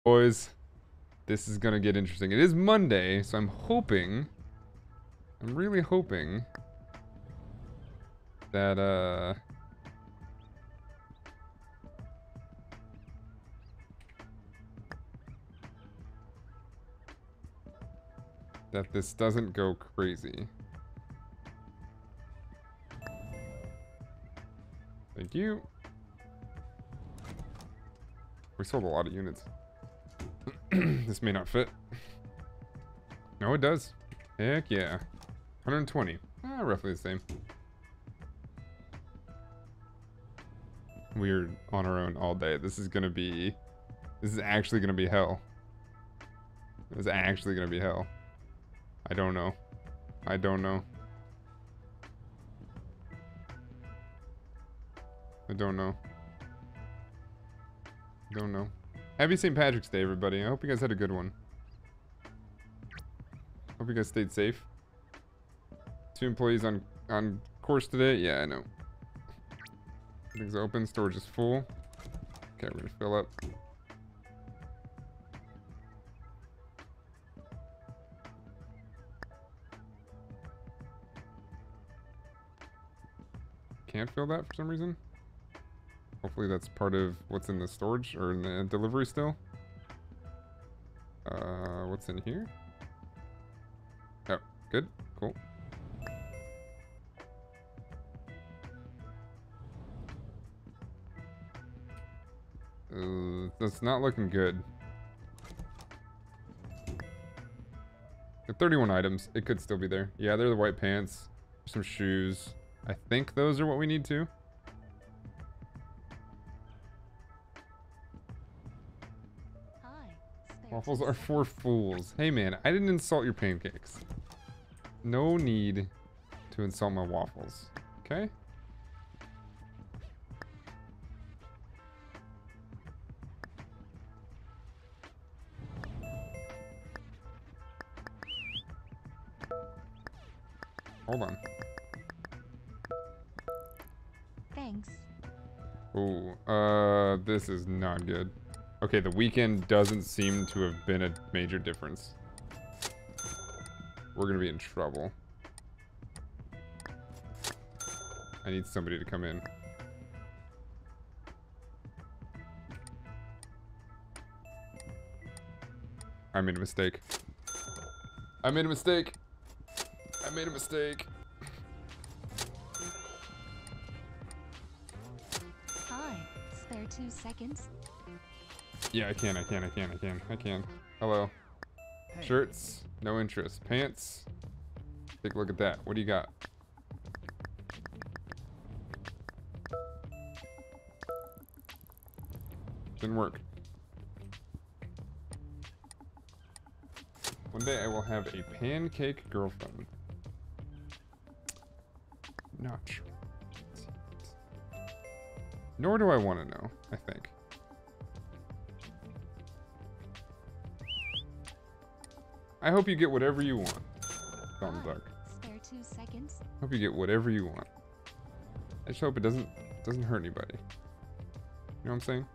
Boys, this is gonna get interesting. It is Monday, so I'm really hoping that, that this doesn't go crazy. Thank you. We sold a lot of units. This may not fit. No, it does. Heck yeah. 120. Roughly the same. We're on our own all day. This is actually gonna be hell. This is actually gonna be hell. I don't know. I don't know. I don't know. Don't know. Happy St. Patrick's Day, everybody. I hope you guys had a good one. Hope you guys stayed safe. 2 employees on course today. Yeah, I know. Everything's open. Storage is full. Okay, we're gonna fill up. Can't fill that for some reason. Hopefully that's part of what's in the storage or in the delivery still. What's in here? Oh, good, cool. That's not looking good. The 31 items, it could still be there. Yeah, they're the white pants, some shoes. I think those are what we need to. Waffles are for fools. Hey man, I didn't insult your pancakes. No need to insult my waffles. Okay? Hold on. Thanks. Oh, this is not good. Okay, the weekend doesn't seem to have been a major difference. We're gonna be in trouble. I need somebody to come in. I made a mistake. I made a mistake. I made a mistake. Hi, spare 2 seconds. Yeah, I can. Hello. Hey. Shirts, no interest. Pants, take a look at that. What do you got? Didn't work. One day I will have a pancake girlfriend. Not sure. Nor do I want to know, I think. I hope you get whatever you want. Fountain Dark. Spare 2 seconds. Hope you get whatever you want. I just hope it doesn't hurt anybody. You know what I'm saying?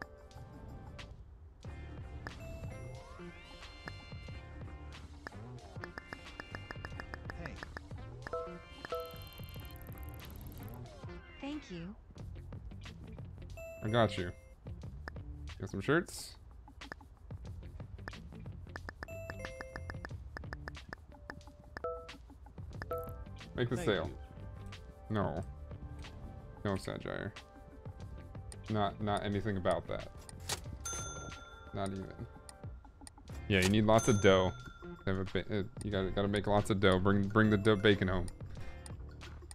Hey. Thank you. I got you. Got some shirts. Make the Thank sale. you. No. No, Sajire. Not anything about that. Not even. Yeah, you need lots of dough. You gotta make lots of dough. Bring the dough bacon home.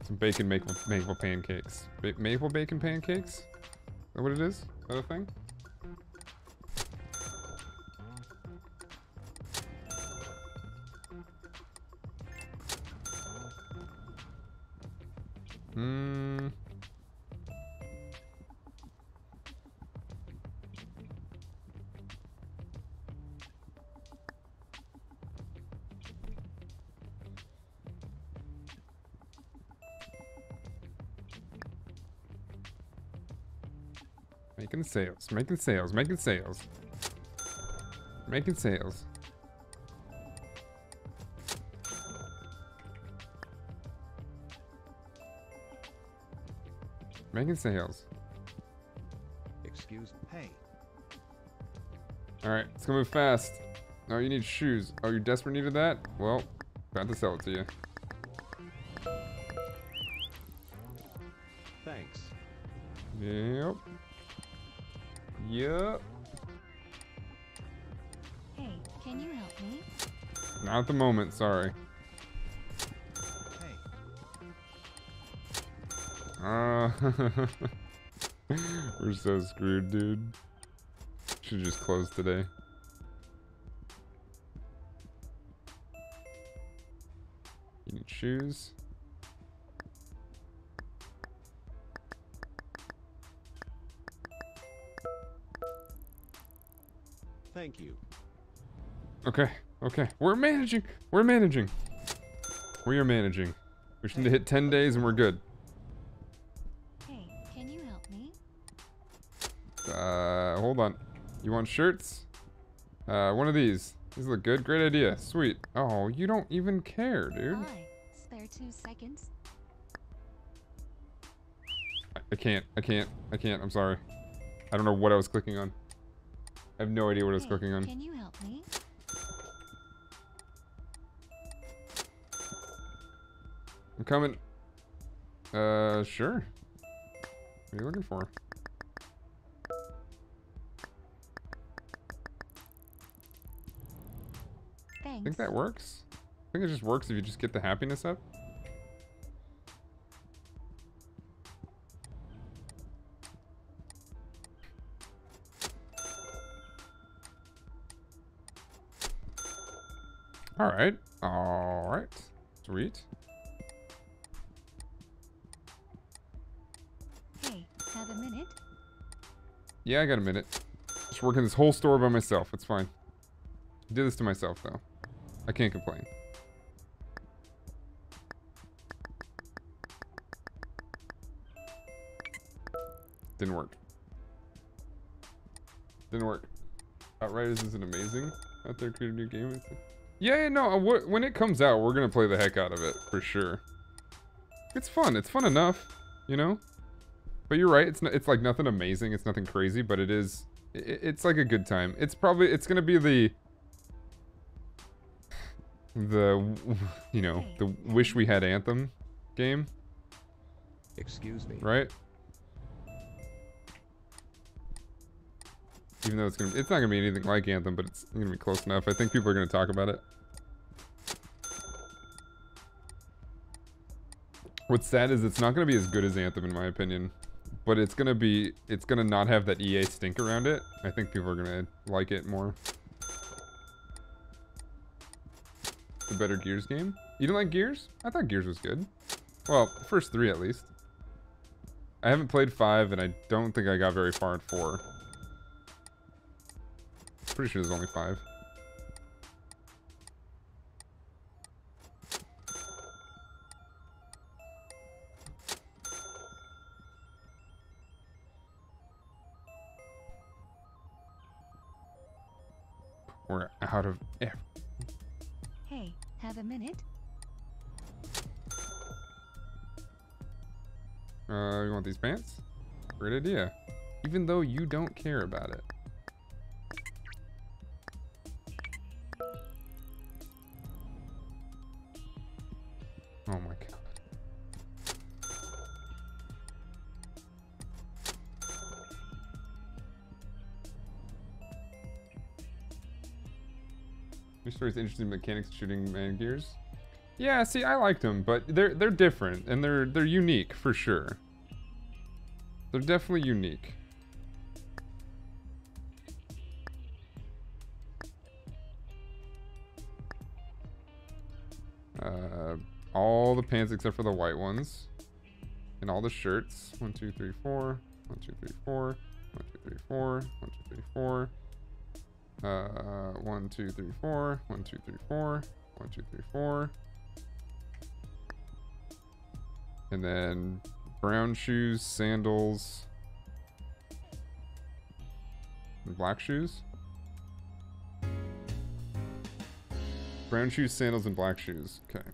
Some bacon maple pancakes. Maple bacon pancakes? Is that what it is? Is that a thing? Making sales. Making sales. Making sales. Excuse. Hey. Alright, let's go move fast. Oh, you need shoes. Oh, you desperate needed that? Well, got to sell it to you. Thanks. Yep. Yep. Hey, can you help me? Not at the moment, sorry. Hey. We're so screwed, dude. Should just close today. You need shoes. Thank you. Okay, okay. We're managing. We're managing. We are managing. We should hit 10 days and we're good. Hey, can you help me? Hold on. You want shirts? One of these. These look good. Great idea. Sweet. Oh, you don't even care, dude. Hi. Spare 2 seconds. I can't. I'm sorry. I don't know what I was clicking on. I have no idea what I was Hey, clicking on. can you help me? I'm coming. Sure. What are you looking for? Thanks. I think that works. I think it just works if you just get the happiness up. Alright. Alright. Sweet. Hey, have a minute? Yeah, I got a minute. Just working this whole store by myself. It's fine. I did this to myself, though. I can't complain. Didn't work. Didn't work. Outriders isn't amazing out there creating a new game. Yeah, no. When it comes out, we're gonna play the heck out of it for sure. It's fun. It's fun enough, you know. But you're right. It's like nothing amazing. It's nothing crazy, but it is. It's like a good time. It's gonna be the you know, the wish we had Anthem game. Excuse me. Right? Even though it's not gonna be anything like Anthem, but it's gonna be close enough. I think people are gonna talk about it. What's sad is it's not gonna be as good as Anthem in my opinion, but it's gonna not have that EA stink around it. I think people are gonna like it more. The better Gears game? You didn't like Gears? I thought Gears was good. Well, the first 3 at least. I haven't played 5, and I don't think I got very far in 4. Pretty sure there's only 5. We're out of air. Hey, have a minute? You want these pants? Great idea. Even though you don't care about it. Oh my god. Your story's interesting mechanics shooting man gears. Yeah, see, I liked them, but they're different and they're unique for sure. They're definitely unique. All the pants except for the white ones, and all the shirts. 1, 2, 3, 4. 1, 2, 3, 4. 1, 2, 3, 4. 1, 2, 3, 4. 1, 2, 3, 4. 1, 2, 3, 4. 1, 2, 3, 4. And then brown shoes, sandals, and black shoes. Brown shoes, sandals, and black shoes. Okay.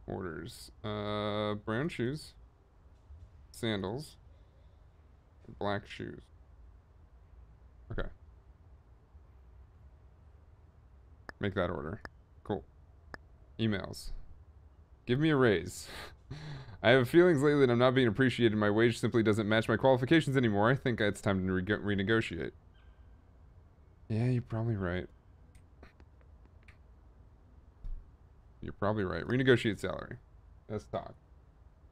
Orders. Brown shoes, sandals, and black shoes. Okay. Make that order. Cool. Emails. Give me a raise. I have feelings lately that I'm not being appreciated. My wage simply doesn't match my qualifications anymore. I think it's time to renegotiate. Yeah, you're probably right. You're probably right. Renegotiate salary. Let's talk.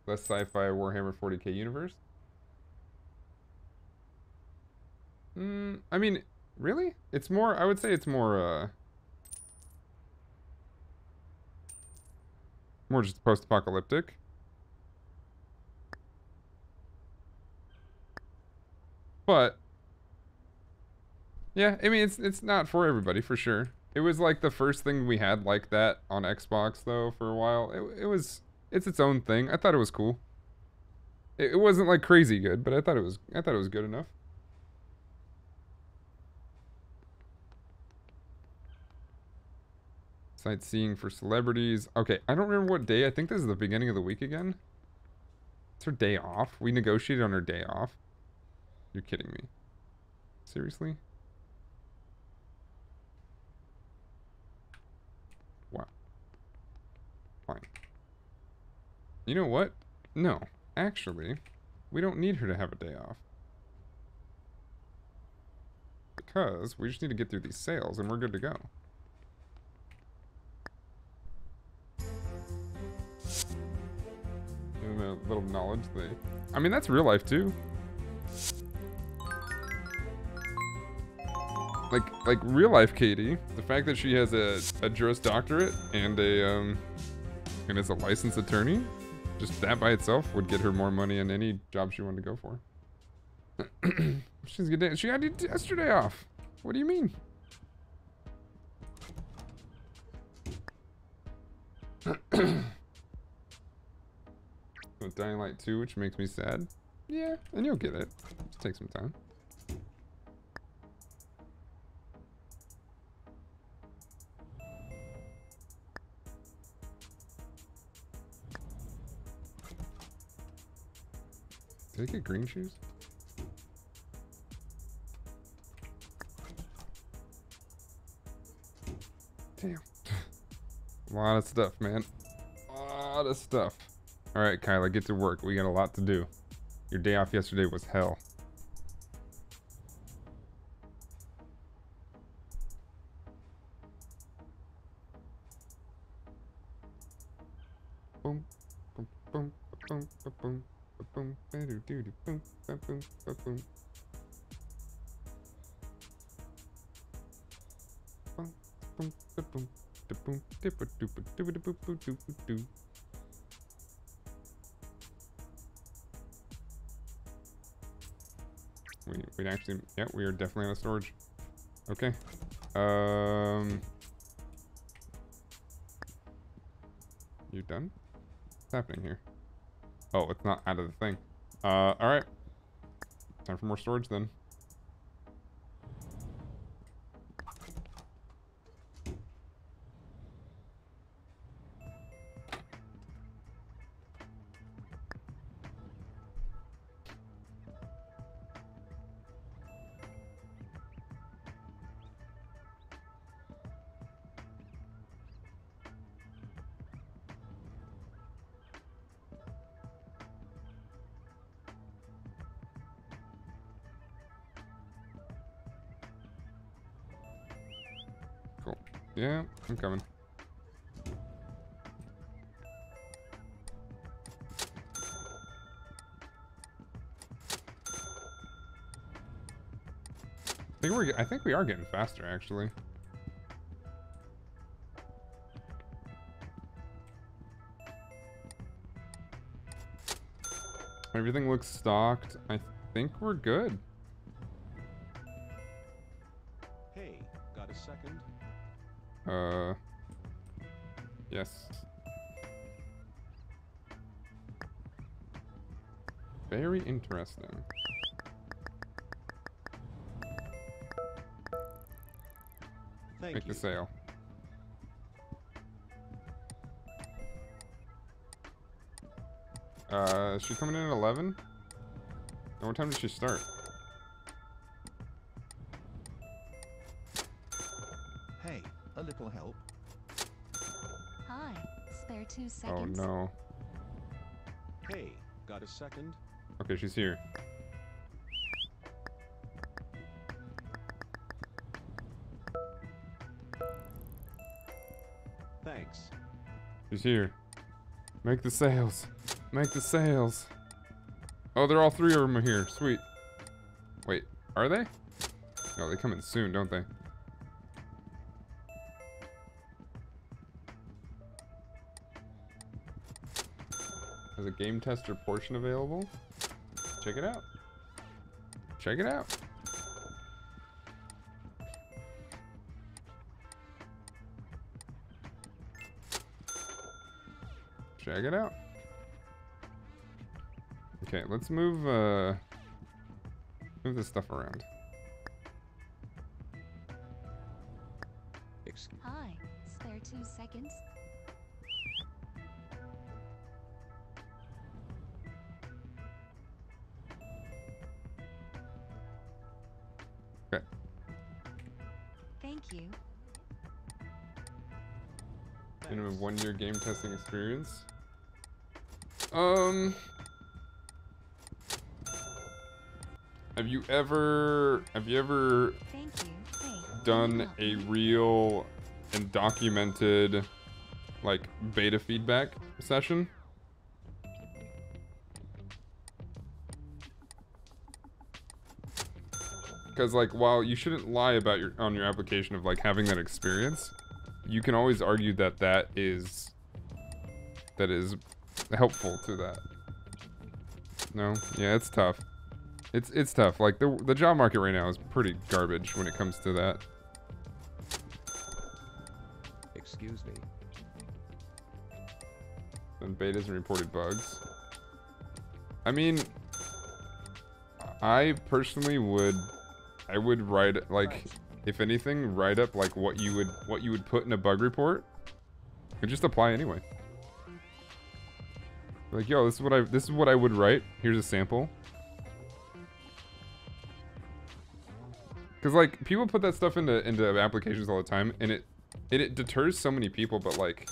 Less sci-fi Warhammer 40k universe. I mean, really? It's more, I would say it's more, more just post-apocalyptic. But yeah, I mean it's not for everybody for sure. It was like the first thing we had like that on Xbox though for a while. It's its own thing. I thought it was cool. It wasn't like crazy good, but I thought it was good enough. Sightseeing for celebrities. Okay, I don't remember what day. I think this is the beginning of the week again. It's her day off. We negotiated on her day off. You're kidding me. Seriously? Wow. Fine. You know what? No. Actually, we don't need her to have a day off. Because we just need to get through these sales and we're good to go. Give them a little knowledge. I mean, that's real life too. Like real life Katie, the fact that she has a Juris Doctorate and and is a licensed attorney, just that by itself would get her more money in any job she wanted to go for. She had yesterday off. What do you mean? With Dying Light 2, which makes me sad. Yeah, and you'll get it. Just take some time. Did I get green shoes? Damn. A lot of stuff, man. A lot of stuff. Alright, Kyla, get to work. We got a lot to do. Your day off yesterday was hell. Boom, boom, boom, boom, boom, boom. Boom, boom, boom, boom, boom, boom. Boom, boom, boom, boom, we actually, yeah, we are definitely on a storage. Okay. You done? What's happening here? Oh, it's not out of the thing. Alright. Time for more storage then. Yeah, I'm coming. I think we are getting faster, actually. Everything looks stocked. I think we're good. Hey, got a second? Yes. Very interesting. Thank Make you. the sale. Is she coming in at 11? And what time did she start? Hey, a little help. Hi. Spare 2 Oh seconds. no. Hey, got a second? Okay, she's here. Thanks. She's here. Make the sales. Make the sales. Oh, they're all 3 of them are here. Sweet. Wait, are they? No, they come in soon, don't they? There's a game tester portion available. Check it out. Check it out. Check it out. Okay, let's move this stuff around. Hi. Spare 2 seconds. Okay. Thank you. Minimum Thanks. 1-year game testing experience. Have you ever Thank you. Hey. done help a me? real and documented like beta feedback session? Because like while you shouldn't lie about your application of like having that experience, you can always argue that that is helpful to that. No? Yeah, it's tough. It's tough. Like the job market right now is pretty garbage when it comes to that. Excuse me. And betas and reported bugs. I mean, I personally would write like, if anything, write up like what you would put in a bug report, and just apply anyway. Like, yo, this is what I would write. Here's a sample. Because like people put that stuff into applications all the time, and it deters so many people. But like,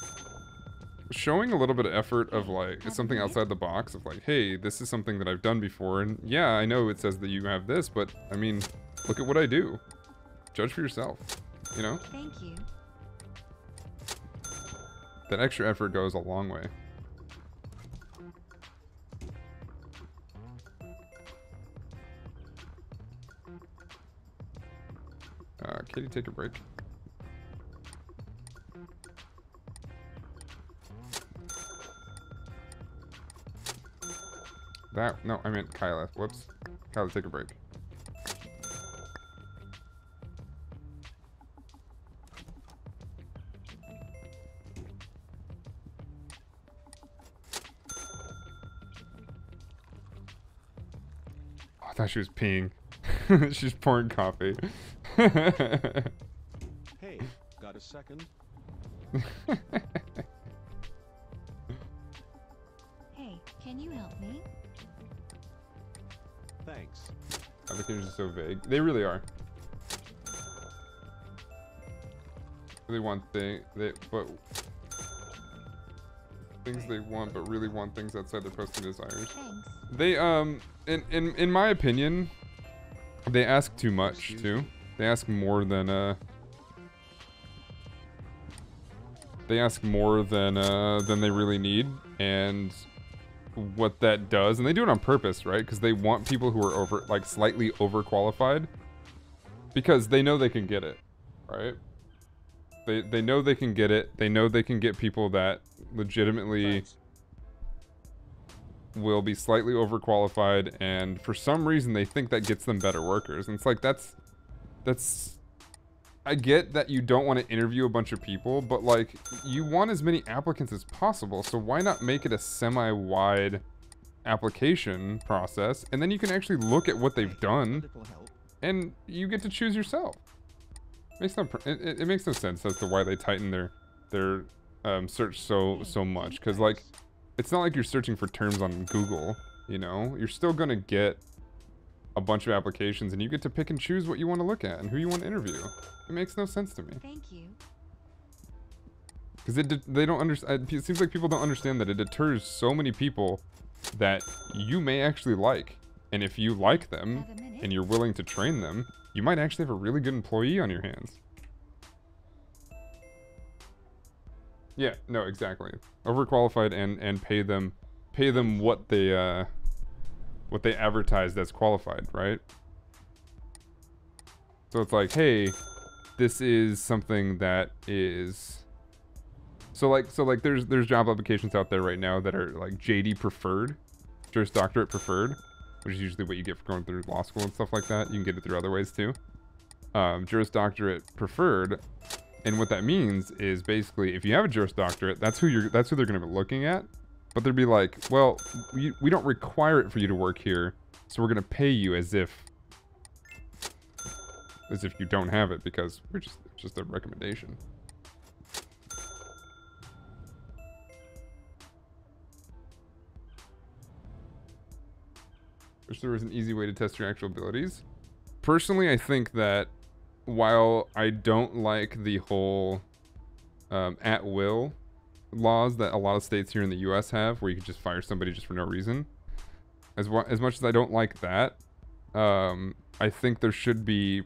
showing a little bit of effort of like something outside the box of like, hey, this is something that I've done before, and yeah, I know it says that you have this, but I mean, look at what I do. Judge for yourself, you know? Thank you. That extra effort goes a long way. Katie, take a break. No, I meant Kyla. Whoops. Kyla, take a break. Oh, I thought she was peeing. She's pouring coffee. Hey, got a second? Hey, can you help me? Thanks. Applications are so vague. They really are. Really want things they want, but really want things outside their posting desires. Thanks. They in my opinion, they ask too much Excuse too. me. They ask more than they really need, and what that does, and they do it on purpose, right? Because they want people who are slightly overqualified, because they know they can get it, right? They know they can get it. They know they can get people that legitimately Thanks. will be slightly overqualified, and for some reason they think that gets them better workers. And it's like, that's I get that you don't want to interview a bunch of people, but like, you want as many applicants as possible, so why not make it a semi-wide application process, and then you can actually look at what they've Hey, a done, little help. and you get to choose yourself. It makes no sense as to why they tighten their search so much. Because like, it's not like you're searching for terms on Google. You know, you're still gonna get a bunch of applications, and you get to pick and choose what you want to look at and who you want to interview. It makes no sense to me. Thank you. Because they don't understand. It seems like people don't understand that it deters so many people that you may actually like. And if you like them Have a minute? and you're willing to train them, you might actually have a really good employee on your hands. Yeah, no, exactly. Overqualified and pay them what they advertised as qualified, right? So it's like, hey, this is something that is so like there's job applications out there right now that are like JD preferred, Juris Doctorate preferred, which is usually what you get for going through law school and stuff like that. You can get it through other ways too. Juris Doctorate preferred, and what that means is basically if you have a Juris Doctorate, that's who they're going to be looking at. But they'd be like, well, we don't require it for you to work here, so we're going to pay you as if you don't have it because it's just a recommendation. Wish there was an easy way to test your actual abilities. Personally, I think that while I don't like the whole at-will laws that a lot of states here in the U.S. have, where you can just fire somebody just for no reason, as much as I don't like that, I think it should be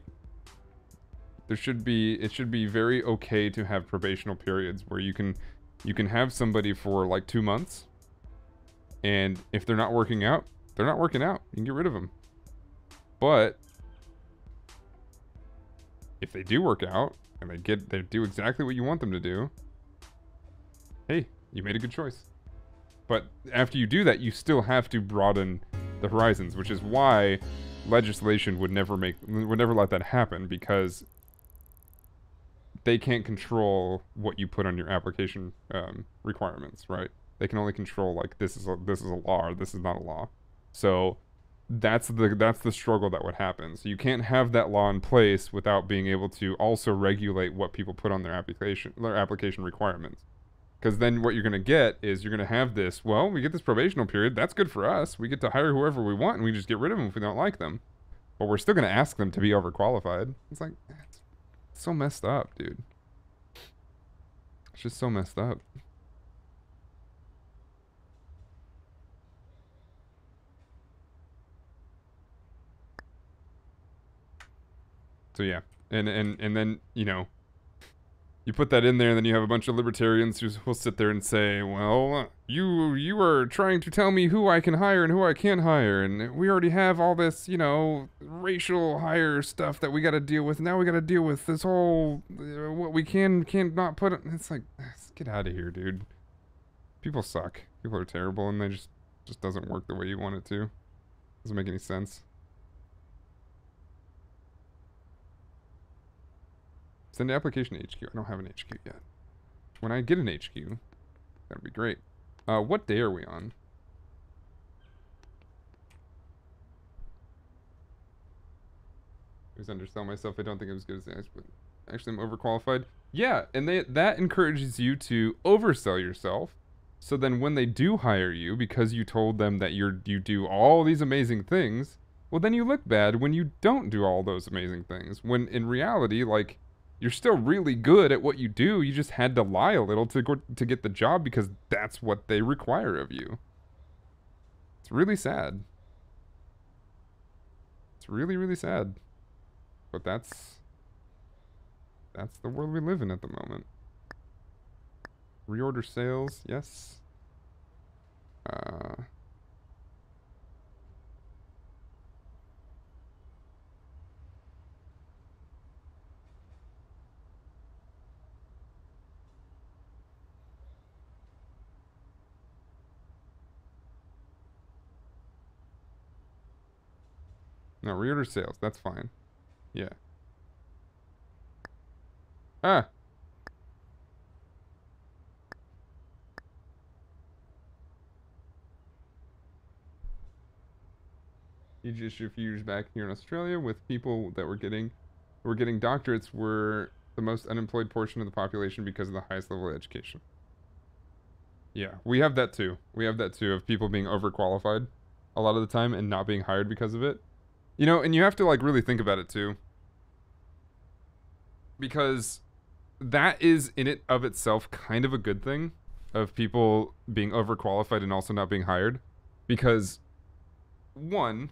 very okay to have probational periods where you can have somebody for like 2 months, and if they're not working out, they're not working out. You can get rid of them. But if they do work out and they do exactly what you want them to do, hey, you made a good choice. But after you do that, you still have to broaden the horizons, which is why legislation would never let that happen, because they can't control what you put on your application requirements, right? They can only control like this is a law or this is not a law. So that's the struggle that would happen. So you can't have that law in place without being able to also regulate what people put on their application requirements. Because then what you're going to get is you're going to have this, well, we get this probational period. That's good for us. We get to hire whoever we want, and we just get rid of them if we don't like them. But we're still going to ask them to be overqualified. It's like, it's so messed up, dude. It's just so messed up. So yeah, and then, you know, you put that in there, and then you have a bunch of libertarians who will sit there and say, well, you are trying to tell me who I can hire and who I can't hire, and we already have all this, you know, racial hire stuff that we got to deal with. Now we got to deal with this whole what we can't not put. It's like, get out of here, dude. People suck. People are terrible, and they just doesn't work the way you want it to. Doesn't make any sense. Send an application to HQ. I don't have an HQ yet. When I get an HQ, that'd be great. What day are we on? I was undersell myself. I don't think I'm as good as this, but actually I'm overqualified. Yeah, and that encourages you to oversell yourself. So then when they do hire you, because you told them that you do all these amazing things, well then you look bad when you don't do all those amazing things. When in reality, like, you're still really good at what you do. You just had to lie a little to get the job because that's what they require of you. It's really sad. It's really, really sad. But that's the world we live in at the moment. Reorder sales, yes. No, reorder sales, that's fine. Yeah. Ah! You just a few years back here in Australia with people that were getting who are getting doctorates were the most unemployed portion of the population because of the highest level of education. Yeah, we have that too. We have that too, of people being overqualified a lot of the time and not being hired because of it. You know, and you have to like really think about it too. Because that is in it of itself kind of a good thing, of people being overqualified and also not being hired. Because one,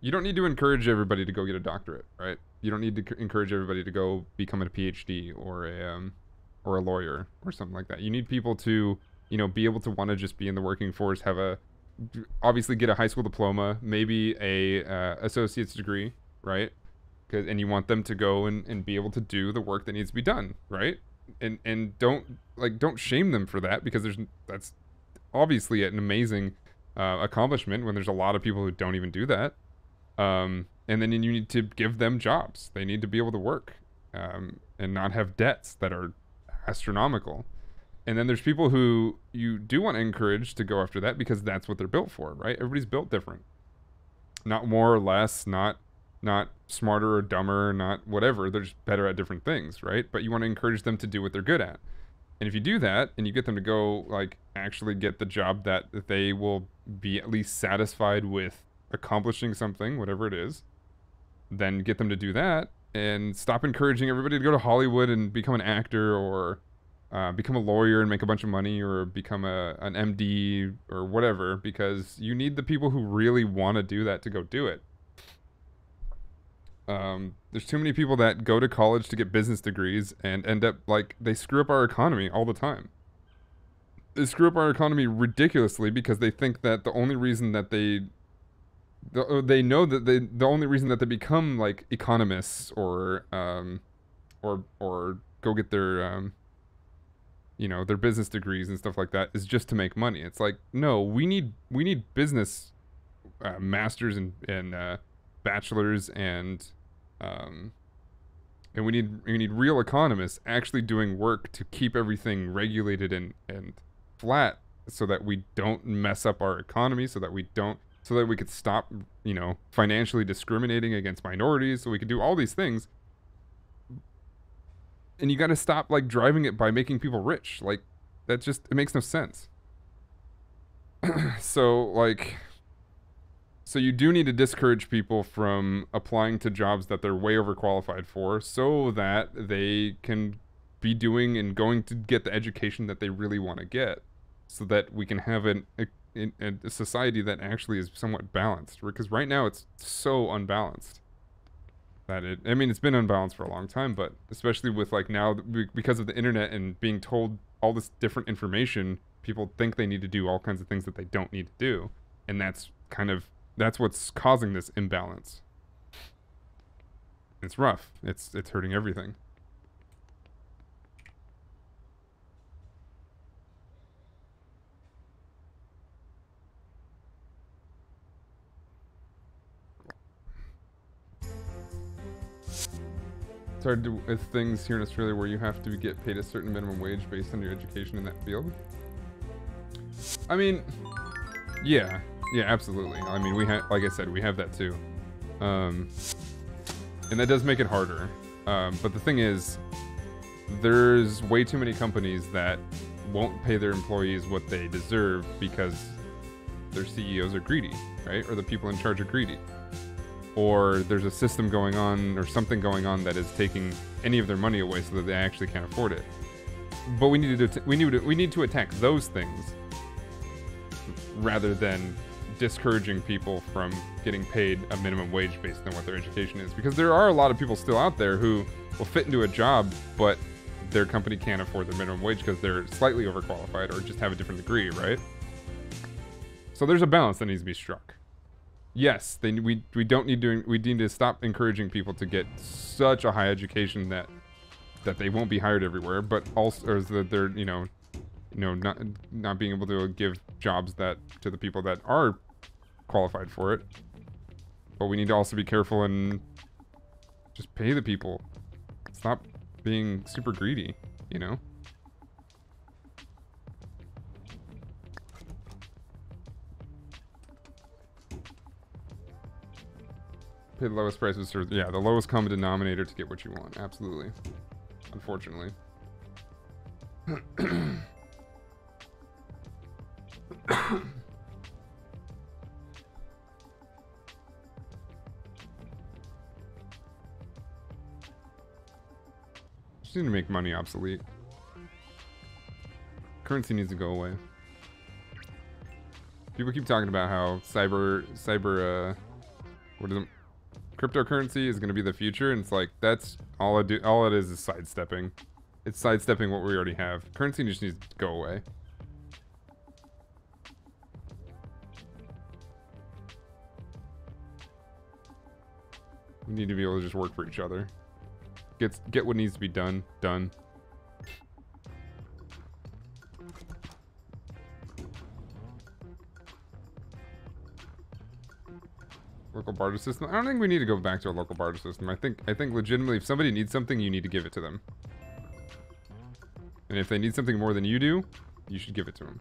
you don't need to encourage everybody to go get a doctorate, right? You don't need to encourage everybody to go become a PhD or a lawyer or something like that. You need people to, you know, be able to want to just be in the working force, obviously get a high school diploma, maybe a associate's degree, right? And you want them to go and be able to do the work that needs to be done, right? And don't shame them for that, because that's obviously an amazing accomplishment when there's a lot of people who don't even do that. And then you need to give them jobs. They need to be able to work and not have debts that are astronomical. And then there's people who you do want to encourage to go after that because that's what they're built for, right? Everybody's built different. Not more or less, not smarter or dumber, not whatever. They're just better at different things, right? But you want to encourage them to do what they're good at. And if you do that and you get them to go like actually get the job that they will be at least satisfied with accomplishing something, whatever it is, then get them to do that and stop encouraging everybody to go to Hollywood and become an actor or become a lawyer and make a bunch of money or become an MD or whatever, because you need the people who really want to do that to go do it. There's too many people that go to college to get business degrees and end up like they screw up our economy all the time. They screw up our economy ridiculously because they think that the only reason that they know that the only reason that they become like economists or go get their you know, their business degrees and stuff like that is just to make money. It's like, no, we need business masters and bachelors and we need real economists actually doing work to keep everything regulated and flat, so that we don't mess up our economy, so that we could stop, you know, financially discriminating against minorities, so we could do all these things. And you got to stop like driving it by making people rich. Like that just, it makes no sense. So you do need to discourage people from applying to jobs that they're way overqualified for, so that they can be doing and going to get the education that they really want to get, so that we can have a society that actually is somewhat balanced. Because right now it's so unbalanced that I mean, it's been unbalanced for a long time, but especially with like now, because of the internet and being told all this different information, people think they need to do all kinds of things that they don't need to do. And that's what's causing this imbalance. It's rough. It's hurting everything. It's hard to, with things here in Australia where you have to get paid a certain minimum wage based on your education in that field. I mean, yeah, absolutely. I mean, like I said, we have that too. And that does make it harder. But the thing is, there's way too many companies that won't pay their employees what they deserve because their CEOs are greedy, right? Or the people in charge are greedy. Or there's a system going on or something going on that is taking any of their money away so that they actually can't afford it. But we need to attack those things rather than discouraging people from getting paid a minimum wage based on what their education is. Because there are a lot of people still out there who will fit into a job, but their company can't afford their minimum wage because they're slightly overqualified or just have a different degree, right? So there's a balance that needs to be struck. Yes, we need to stop encouraging people to get such a high education that they won't be hired everywhere, but also or that they're not being able to give jobs to the people that are qualified for it. But we need to also be careful and just pay the people. Stop being super greedy, you know? Pay the lowest price with yeah, the lowest common denominator to get what you want. Absolutely. Unfortunately. Just need to make money obsolete. Currency needs to go away. People keep talking about how what is it? Cryptocurrency is going to be the future, and it's like that's all it is sidestepping. It's sidestepping what we already have. Currency just needs to go away. We need to be able to just work for each other. Get what needs to be done, done. Local barter system. I don't think we need to go back to a local barter system. I think legitimately, if somebody needs something, you need to give it to them. And if they need something more than you do, you should give it to them.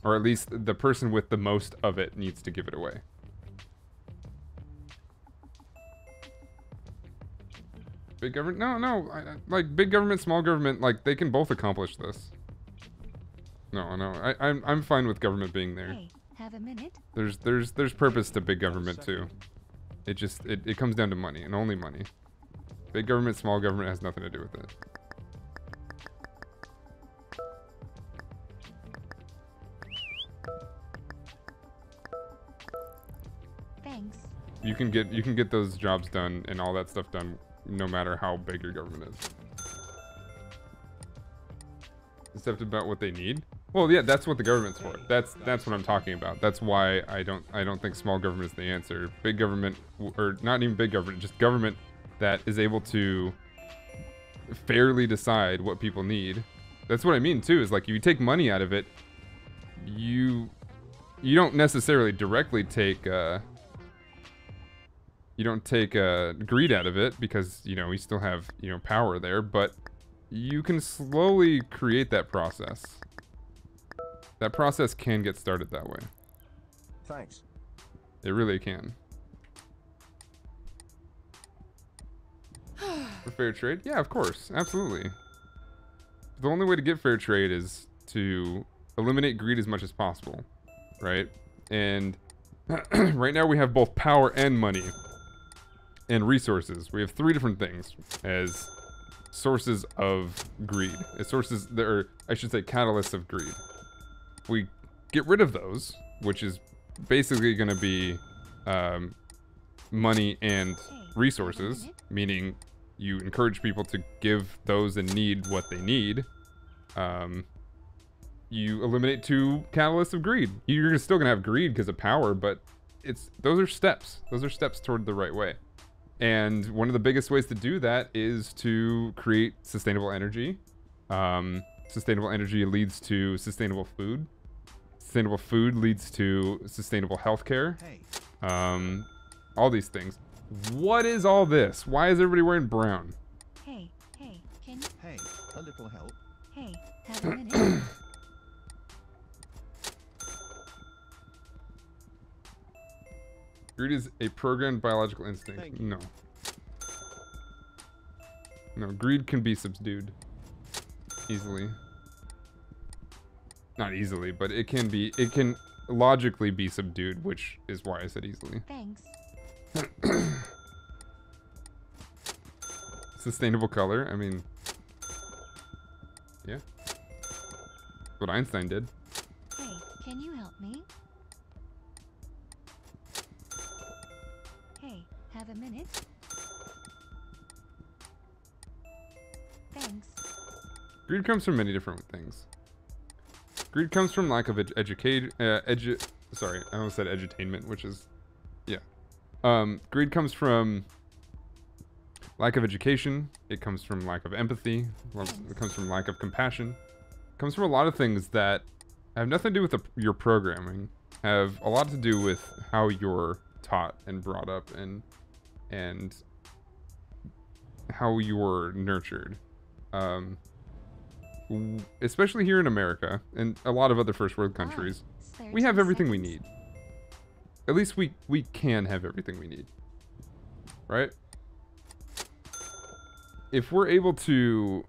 Or at least the person with the most of it needs to give it away. Big government? No. Like big government, small government, like they can both accomplish this. No. I'm fine with government being there. Hey, have a minute? There's purpose to big government too. It just it comes down to money and only money. Big government, small government has nothing to do with it. Thanks. You can get those jobs done and all that stuff done no matter how big your government is. Except about what they need. Well, yeah, that's what the government's for. That's what I'm talking about. That's why I don't think small government is the answer. Big government, or not even big government, just government that is able to fairly decide what people need. That's what I mean too. Is like if you take money out of it, you don't necessarily directly take. You don't take greed out of it because, you know, we still have, you know, power there, but you can slowly create that process. That process can get started that way. Thanks. It really can. For fair trade? Yeah, of course. Absolutely. The only way to get fair trade is to eliminate greed as much as possible, right? And right now we have both power and money. And resources. We have three different things as sources of greed. As sources that are, I should say, catalysts of greed. We get rid of those, which is basically going to be money and resources, meaning you encourage people to give those in need what they need. You eliminate two catalysts of greed. You're still going to have greed because of power, but those are steps. Those are steps toward the right way. And one of the biggest ways to do that is to create sustainable energy. Sustainable energy leads to sustainable food. Sustainable food leads to sustainable healthcare. Hey. All these things. What is all this? Why is everybody wearing brown? Hey, can you? Hey, a little help. Hey, have a minute? Greed is a programmed biological instinct. Thank you. No. No, greed can be subdued. Easily. Not easily, but it can logically be subdued, which is why I said easily. Thanks. Sustainable color, I mean, yeah. That's what Einstein did. Hey, can you help me? Hey, have a minute? Thanks. Greed comes from many different things. Greed comes from lack of sorry, I almost said edutainment, which is, yeah. Greed comes from lack of education. It comes from lack of empathy. It comes from lack of compassion. It comes from a lot of things that have nothing to do with your programming. Have a lot to do with how you're taught and brought up and how you were nurtured. Especially here in America and a lot of other first world countries, we have everything we need. at least we can have everything we need, right? If we're able to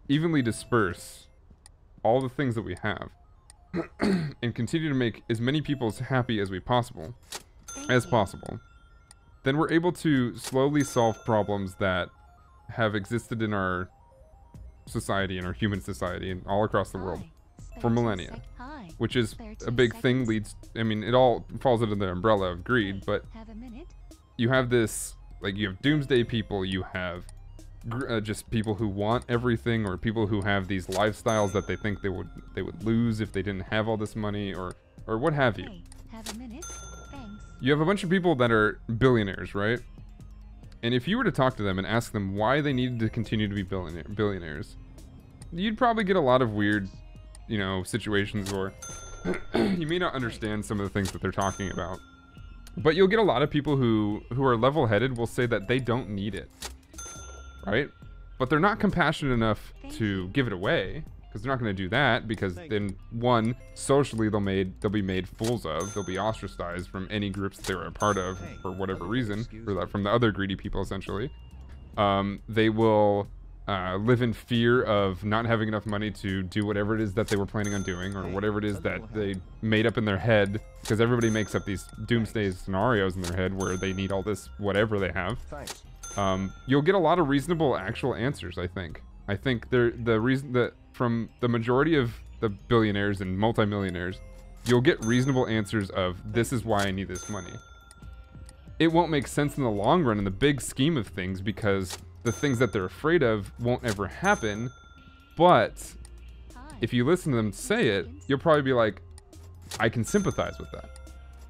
evenly disperse all the things that we have and continue to make as many people as happy as possible, then we're able to slowly solve problems that have existed in our society, in our human society, and all across the world for millennia, which is a big thing. I mean, it all falls under the umbrella of greed, but you have this, like, you have doomsday people, you have just people who want everything, or people who have these lifestyles that they think they would lose if they didn't have all this money, or what have you. You have a bunch of people that are billionaires, right? And if you were to talk to them and ask them why they needed to continue to be billionaires, you'd probably get a lot of weird, you know, situations where you may not understand some of the things that they're talking about. But you'll get a lot of people who are level-headed will say that they don't need it, right? But they're not compassionate enough to give it away, because they're not going to do that, because then, one, socially they'll be made fools of. They'll be ostracized from any groups that they were a part of for whatever reason, from the other greedy people, essentially. They will live in fear of not having enough money to do whatever it is that they were planning on doing, or whatever it is that they made up in their head, because everybody makes up these doomsday scenarios in their head where they need all this whatever they have. You'll get a lot of reasonable actual answers, I think. I think the reason that from the majority of the billionaires and multimillionaires, you'll get reasonable answers of, this is why I need this money. It won't make sense in the long run in the big scheme of things, because the things that they're afraid of won't ever happen. But if you listen to them say it, you'll probably be like, I can sympathize with that.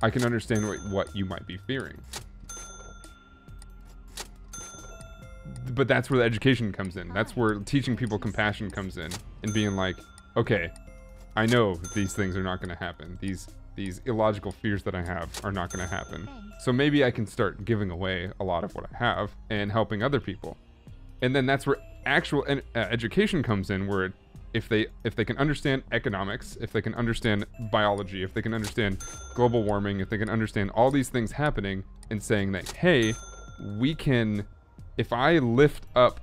I can understand what you might be fearing. But that's where the education comes in. That's where teaching people compassion comes in, and being like, okay, I know these things are not going to happen. These illogical fears that I have are not going to happen. So maybe I can start giving away a lot of what I have and helping other people. And then that's where actual education comes in, where if they can understand economics, if they can understand biology, if they can understand global warming, if they can understand all these things happening, and saying that, hey, we can, if I lift up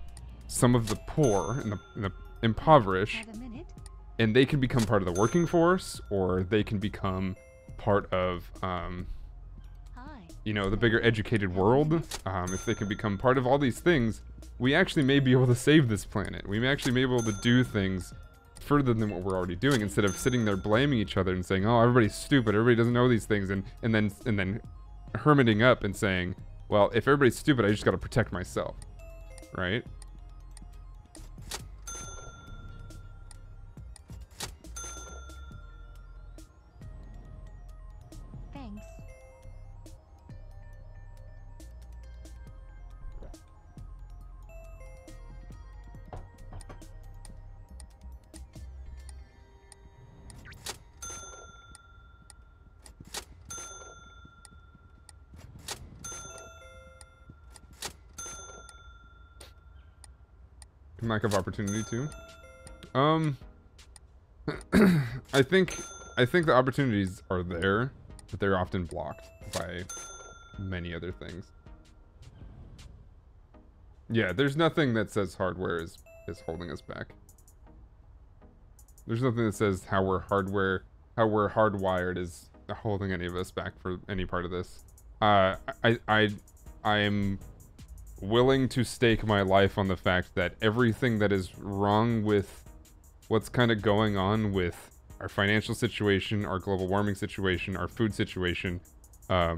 some of the poor and the impoverished, and they can become part of the working force, or they can become part of, you know, the bigger educated world, if they can become part of all these things, we actually may be able to save this planet. We may actually be able to do things further than what we're already doing, instead of sitting there blaming each other and saying, oh, everybody's stupid, everybody doesn't know these things, and then hermiting up and saying, well, if everybody's stupid, I just got to protect myself, right? Thanks. Lack of opportunity too. I think the opportunities are there, but they're often blocked by many other things. Yeah, there's nothing that says hardware is holding us back. There's nothing that says how we're hardwired is holding any of us back for any part of this. I am willing to stake my life on the fact that everything that is wrong with what's kind of going on with our financial situation, our global warming situation, our food situation, I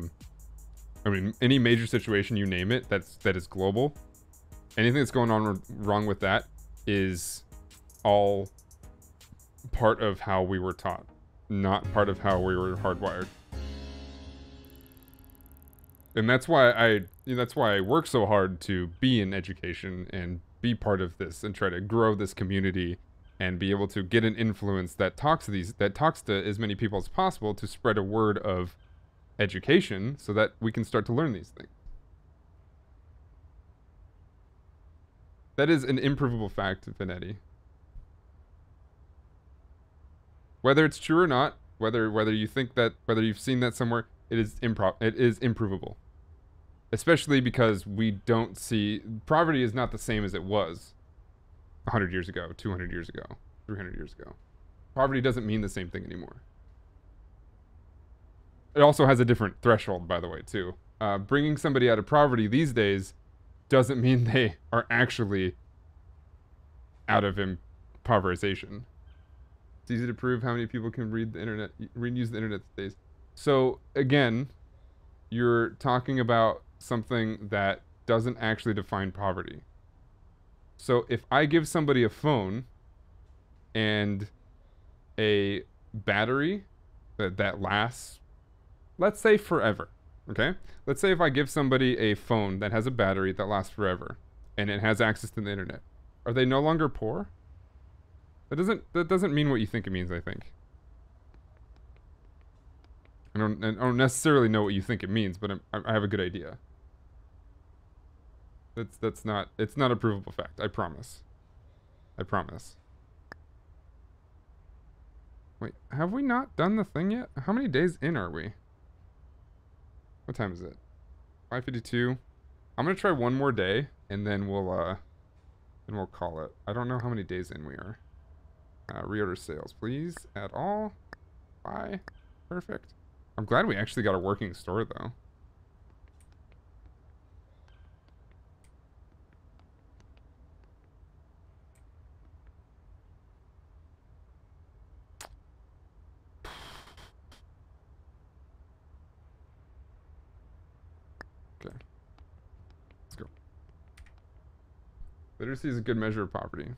mean, any major situation, you name it, that is global, anything that's going on wrong with that is all part of how we were taught, not part of how we were hardwired. And that's why I work so hard to be in education and be part of this and try to grow this community and be able to get an influence that talks to as many people as possible to spread a word of education so that we can start to learn these things. That is an improvable fact, Vanetti. Whether it's true or not, whether you think that, whether you've seen that somewhere, It is improvable. Especially because we don't see... Poverty is not the same as it was 100 years ago, 200 years ago, 300 years ago. Poverty doesn't mean the same thing anymore. It also has a different threshold, by the way, too. Bringing somebody out of poverty these days doesn't mean they are actually out of impoverization. It's easy to prove how many people can read the internet, use the internet these days. So, again, you're talking about something that doesn't actually define poverty. So, if I give somebody a phone and a battery that lasts, let's say forever, okay? Let's say if I give somebody a phone that has a battery that lasts forever and it has access to the internet, are they no longer poor? That doesn't mean what you think it means, I think. I don't necessarily know what you think it means, but I have a good idea. It's not a provable fact, I promise. I promise. Wait, have we not done the thing yet? How many days in are we? What time is it? 5:52. I'm gonna try one more day, and then we'll call it. I don't know how many days in we are. Reorder sales, please. Add all. Buy. Perfect. I'm glad we actually got a working store, though. Okay. Let's go. Literacy is a good measure of poverty.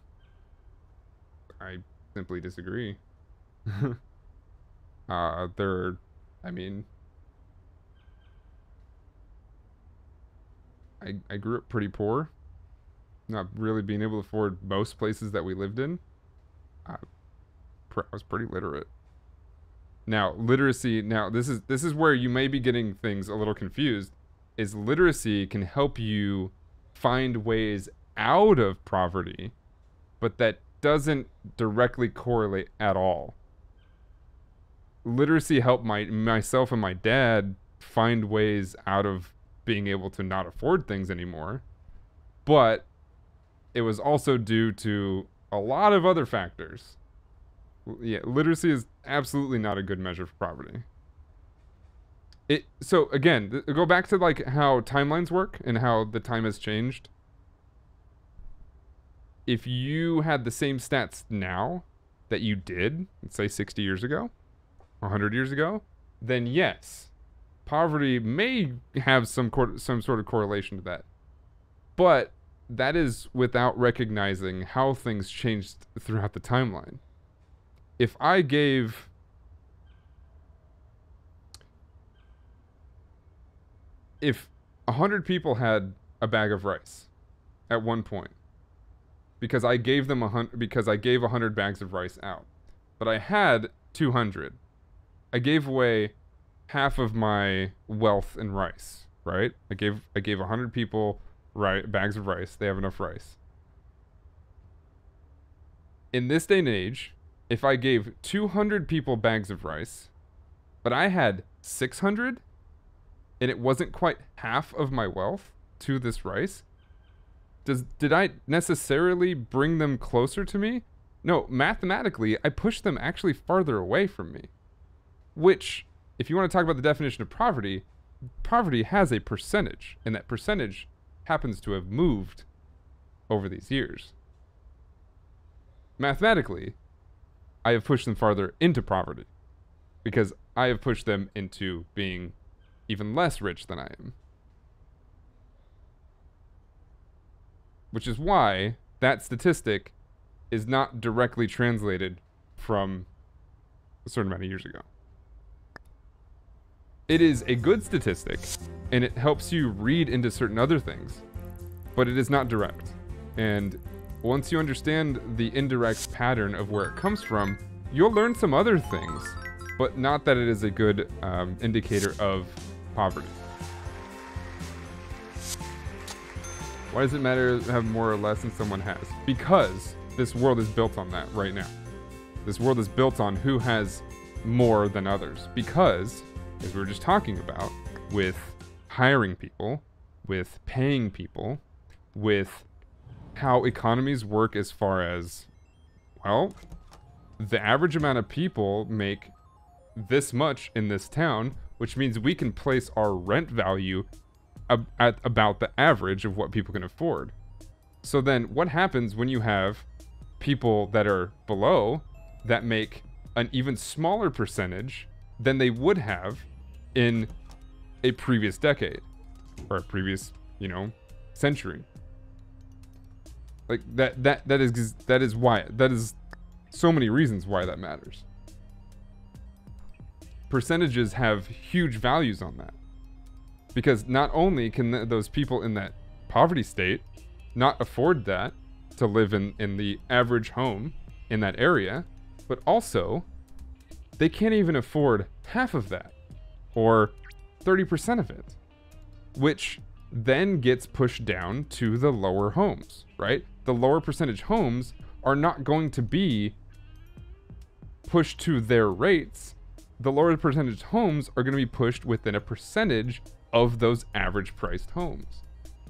I simply disagree. I mean, I grew up pretty poor, not really being able to afford most places that we lived in. I was pretty literate. Now, literacy, this is where you may be getting things a little confused, is literacy can help you find ways out of poverty, but that doesn't directly correlate at all. Literacy helped myself and my dad find ways out of being able to not afford things anymore, but it was also due to a lot of other factors. Yeah, literacy is absolutely not a good measure for poverty. So again, go back to like how timelines work and how the time has changed. If you had the same stats now that you did, let's say 60 years ago, 100 years ago, then yes, poverty may have some sort of correlation to that. But that is without recognizing how things changed throughout the timeline. If 100 people had a bag of rice at one point, because I gave 100 bags of rice out, but I had 200. I gave away half of my wealth in rice, right? I gave 100 people bags of rice. They have enough rice. In this day and age, if I gave 200 people bags of rice, but I had 600, and it wasn't quite half of my wealth to this rice, did I necessarily bring them closer to me? No, mathematically, I pushed them actually farther away from me. Which, if you want to talk about the definition of poverty, poverty has a percentage, and that percentage happens to have moved over these years. Mathematically, I have pushed them farther into poverty, because I have pushed them into being even less rich than I am. Which is why that statistic is not directly translated from a certain amount of years ago. It is a good statistic, and it helps you read into certain other things, but it is not direct. And once you understand the indirect pattern of where it comes from, you'll learn some other things, but not that it is a good indicator of poverty. Why does it matter to have more or less than someone has? Because this world is built on that right now. This world is built on who has more than others. Because as we were just talking about, with hiring people, with paying people, with how economies work as far as, well, the average amount of people make this much in this town, which means we can place our rent value at about the average of what people can afford. So then what happens when you have people that are below that make an even smaller percentage than they would have in a previous decade or a previous, century? Like that is why, that is so many reasons why that matters. Percentages have huge values on that, because not only can those people in that poverty state not afford that to live in the average home in that area, but also they can't even afford half of that or 30% of it, which then gets pushed down to the lower homes, right? The lower percentage homes are not going to be pushed to their rates. The lower percentage homes are going to be pushed within a percentage of those average priced homes.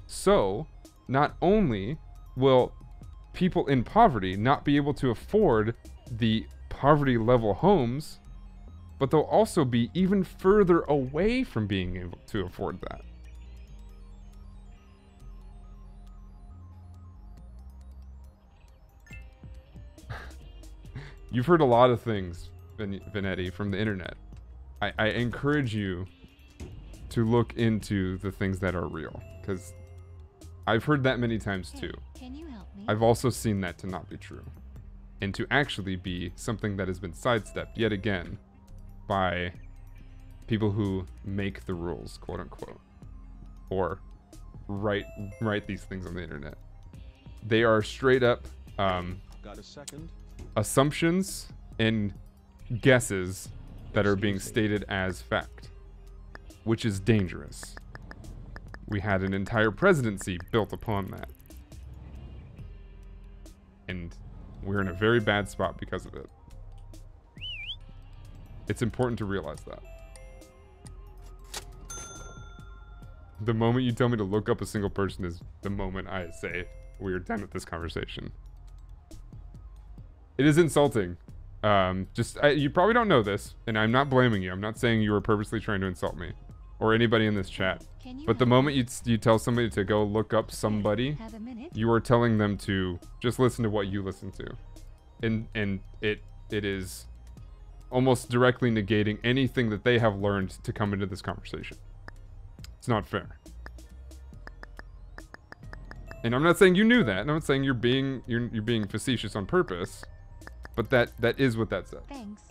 So not only will people in poverty not be able to afford the poverty level homes, but they'll also be even further away from being able to afford that. You've heard a lot of things, Vanetti, from the internet. I encourage you to look into the things that are real, because I've heard that many times too. Can you help me? I've also seen that to not be true, and to actually be something that has been sidestepped yet again by people who make the rules, quote unquote, or write these things on the internet. They are straight up Got a second? assumptions and guesses that are being stated as fact, which is dangerous. We had an entire presidency built upon that, and we're in a very bad spot because of it. It's important to realize that. The moment you tell me to look up a single person is the moment I say we're done with this conversation. It is insulting. You probably don't know this, and I'm not blaming you. I'm not saying you were purposely trying to insult me or anybody in this chat. But the moment you tell somebody to go look up somebody, you are telling them to just listen to what you listen to. And it is almost directly negating anything that they have learned to come into this conversation. It's not fair. And I'm not saying you knew that. I'm not saying you're being facetious on purpose. But that is what that says. Thanks.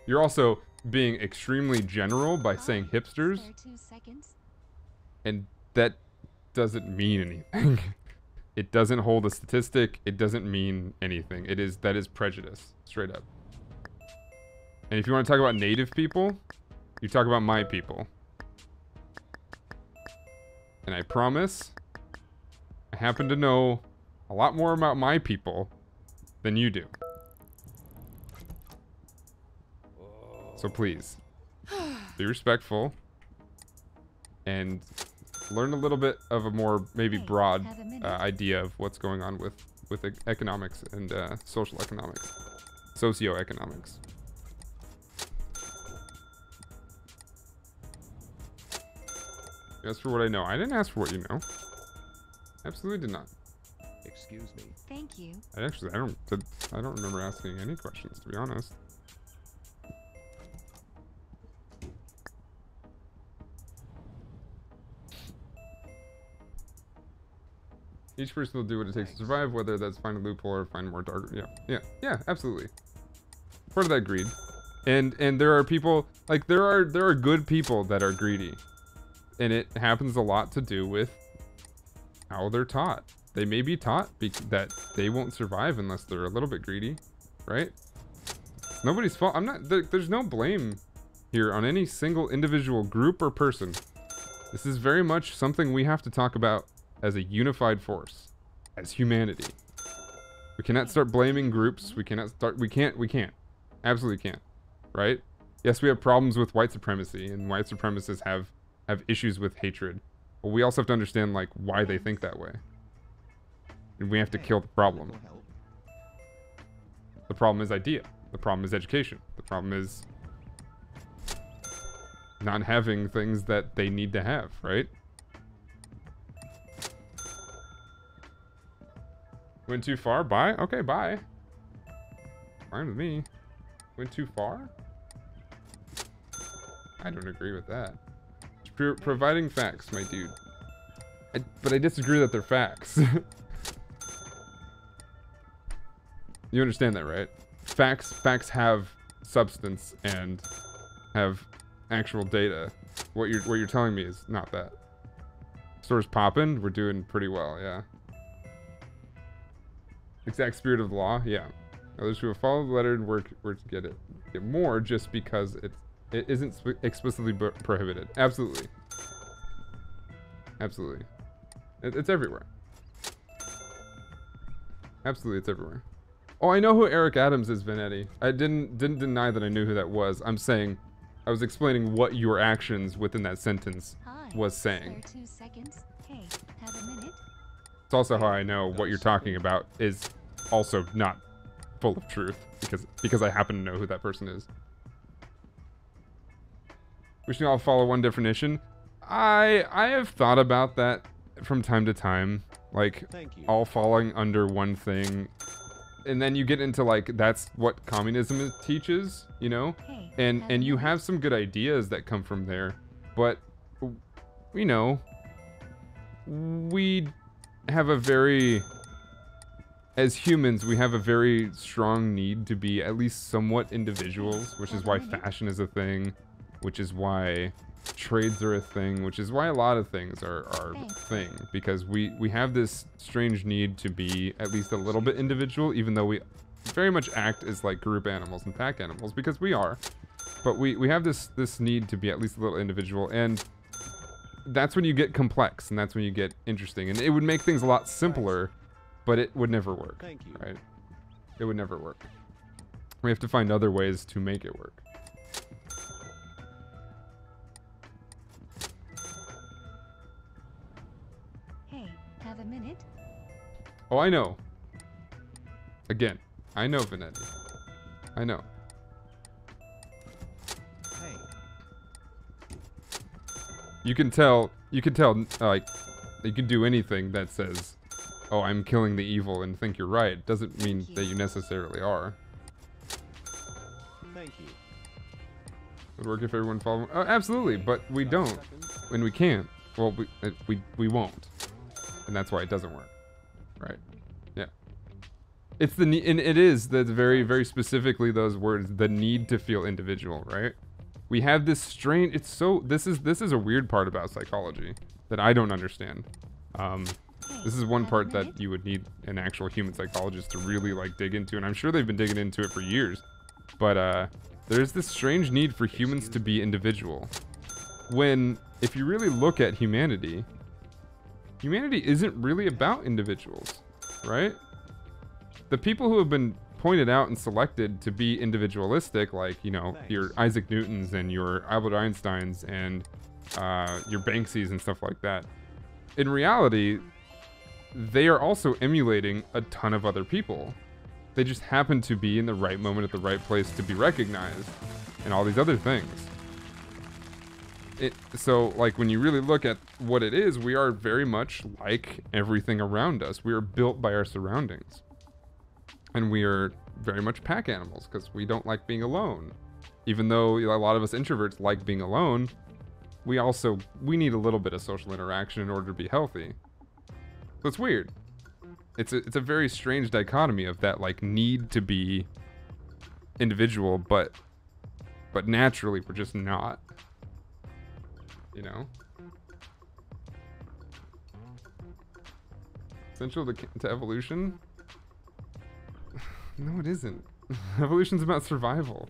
You're also being extremely general by saying hipsters. Spare 2 seconds. And that doesn't mean anything. It doesn't hold a statistic. It doesn't mean anything. That is prejudice, straight up. And if you want to talk about native people, you talk about my people. And I promise, I happen to know a lot more about my people than you do. So please, be respectful and learn a little bit of a more maybe broad idea of what's going on with economics and social economics, socioeconomics. You asked for what I know. I didn't ask for what you know. Absolutely did not. Excuse me. Thank you. I don't remember asking any questions, to be honest. Each person will do what it takes to survive, whether that's find a loophole or find more dark. Yeah, absolutely. Part of that greed, and there are people like there are good people that are greedy, and it happens a lot to do with how they're taught. They may be taught that they won't survive unless they're a little bit greedy, right? It's nobody's fault. There's no blame here on any single individual group or person. This is very much something we have to talk about as a unified force, as humanity. We cannot start blaming groups. We cannot start. We can't. Absolutely can't. Right? Yes, we have problems with white supremacy, and white supremacists have issues with hatred. But we also have to understand, like, why they think that way. And we have to kill the problem. The problem is idea. The problem is education. The problem is not having things that they need to have, right? Went too far? Bye? Okay, bye. Fine with me. Went too far? I don't agree with that. Providing facts, my dude. But I disagree that they're facts. You understand that, right? Facts have substance and have actual data. What you're telling me is not that. Store's poppin'. We're doing pretty well, yeah. Exact spirit of the law, yeah. Others who have followed the letter and work to get more just because it isn't explicitly prohibited. Absolutely. Absolutely. It's everywhere. Absolutely, it's everywhere. Oh, I know who Eric Adams is, Vanetti. I didn't deny that I knew who that was. I'm saying, I was explaining what your actions within that sentence was saying. 2 seconds. Hey, have a minute? It's also how I know what you're talking about is also not full of truth, because I happen to know who that person is. We should all follow one definition. I have thought about that from time to time, like all falling under one thing, and then you get into like that's what communism teaches, you know, and you have some good ideas that come from there, but you know, we have a very, as humans, we have a very strong need to be at least somewhat individuals, which is why fashion is a thing, which is why trades are a thing, which is why a lot of things are a thing, because we have this strange need to be at least a little bit individual, even though we very much act as like group animals and pack animals, because we are, but we have this need to be at least a little individual, and that's when you get complex, and that's when you get interesting, and it would make things a lot simpler, but it would never work, right? It would never work. We have to find other ways to make it work. Hey, have a minute? Oh, I know. Again, I know, Vanetti. I know. Hey. You can tell, like, you can do anything that says, oh, I'm killing the evil and think you're right. Doesn't mean that you necessarily are. Thank you. Would work if everyone followed. Oh, absolutely, but we don't, and we can't. Well, we won't, and that's why it doesn't work, right? Yeah. It's the and it is that's very, very specifically those words, the need to feel individual, right? We have this strange. It's so. This is a weird part about psychology that I don't understand. This is one part that you would need an actual human psychologist to really like dig into, and I'm sure they've been digging into it for years. But there's this strange need for humans to be individual. When, if you really look at humanity, humanity isn't really about individuals, right? The people who have been pointed out and selected to be individualistic, like, you know, your Isaac Newtons and your Albert Einsteins and your Banksys and stuff like that, in reality, they are also emulating a ton of other people. They just happen to be in the right moment at the right place to be recognized and all these other things. So, like, when you really look at what it is, we are very much like everything around us. We are built by our surroundings. And we are very much pack animals because we don't like being alone. Even though a lot of us introverts like being alone, we need a little bit of social interaction in order to be healthy. So it's weird. It's a very strange dichotomy of that, like, need to be individual, but naturally we're just not. You know? Essential to evolution? No, it isn't. Evolution's about survival.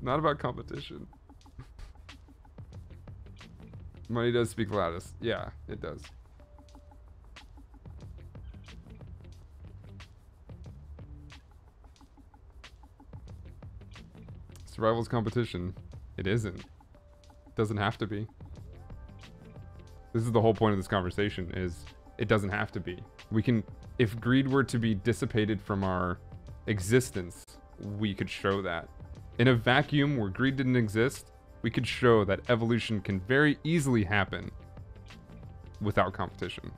Not about competition. Money does speak loudest. Yeah, it does. Survival's competition. It isn't. It doesn't have to be. This is the whole point of this conversation, is it doesn't have to be. We can, if greed were to be dissipated from our existence, we could show that. In a vacuum where greed didn't exist, we could show that evolution can very easily happen without competition.